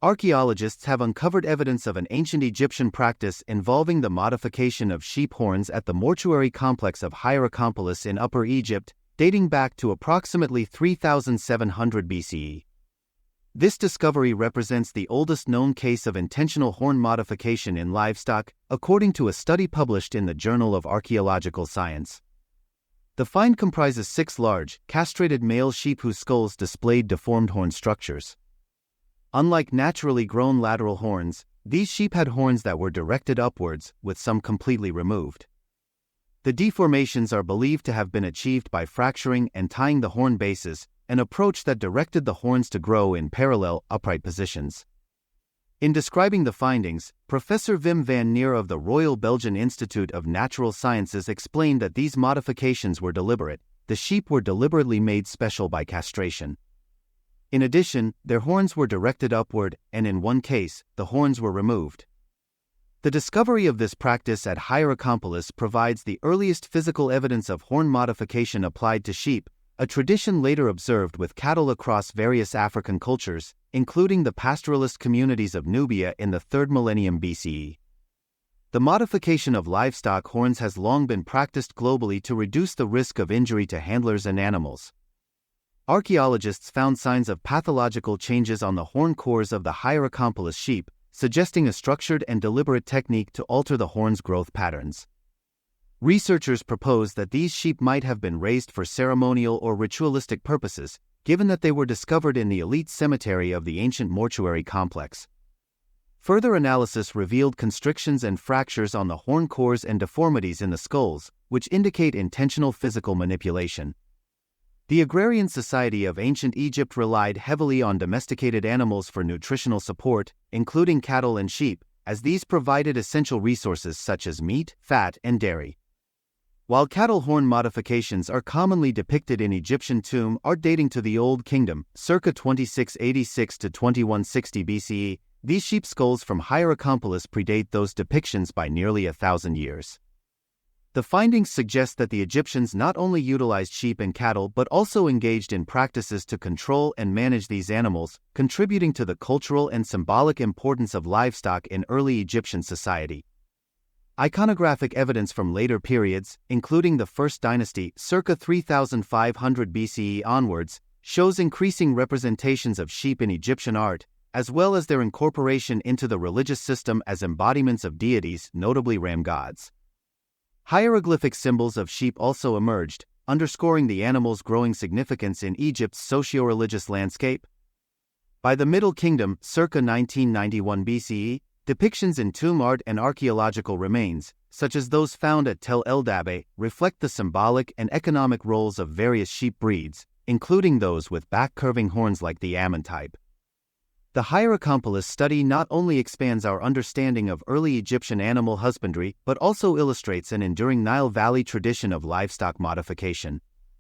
Archaeologists have uncovered evidence of an ancient Egyptian practice involving the modification of sheep horns at the mortuary complex of Hierakonpolis in Upper Egypt, dating back to approximately 3700 BCE. This discovery represents the oldest known case of intentional horn modification in livestock, according to a study published in the Journal of Archaeological Science. The find comprises 6 large, castrated male sheep whose skulls displayed deformed horn structures. Unlike naturally grown lateral horns, these sheep had horns that were directed upwards, with some completely removed. The deformations are believed to have been achieved by fracturing and tying the horn bases, an approach that directed the horns to grow in parallel, upright positions. In describing the findings, Professor Wim van Neer of the Royal Belgian Institute of Natural Sciences explained that these modifications were deliberate. The sheep were deliberately made special by castration. In addition, their horns were directed upward, and in one case, the horns were removed. The discovery of this practice at Hierakonpolis provides the earliest physical evidence of horn modification applied to sheep, a tradition later observed with cattle across various African cultures, including the pastoralist communities of Nubia in the 3rd millennium BCE. The modification of livestock horns has long been practiced globally to reduce the risk of injury to handlers and animals. Archaeologists found signs of pathological changes on the horn cores of the Hierakonpolis sheep, suggesting a structured and deliberate technique to alter the horn's growth patterns. Researchers propose that these sheep might have been raised for ceremonial or ritualistic purposes, given that they were discovered in the elite cemetery of the ancient mortuary complex. Further analysis revealed constrictions and fractures on the horn cores and deformities in the skulls, which indicate intentional physical manipulation. The agrarian society of ancient Egypt relied heavily on domesticated animals for nutritional support, including cattle and sheep, as these provided essential resources such as meat, fat, and dairy. While cattle horn modifications are commonly depicted in Egyptian tomb art dating to the Old Kingdom, circa 2686 to 2160 BCE, these sheep skulls from Hierakonpolis predate those depictions by nearly 1,000 years. The findings suggest that the Egyptians not only utilized sheep and cattle but also engaged in practices to control and manage these animals, contributing to the cultural and symbolic importance of livestock in early Egyptian society. Iconographic evidence from later periods, including the First Dynasty, circa 3500 BCE onwards, shows increasing representations of sheep in Egyptian art, as well as their incorporation into the religious system as embodiments of deities, notably ram gods. Hieroglyphic symbols of sheep also emerged, underscoring the animal's growing significance in Egypt's socio-religious landscape. By the Middle Kingdom, circa 1991 BCE, depictions in tomb art and archaeological remains, such as those found at Tel El Dabbe, reflect the symbolic and economic roles of various sheep breeds, including those with back-curving horns like the Ammon type. The Hierakonpolis study not only expands our understanding of early Egyptian animal husbandry but also illustrates an enduring Nile Valley tradition of livestock modification.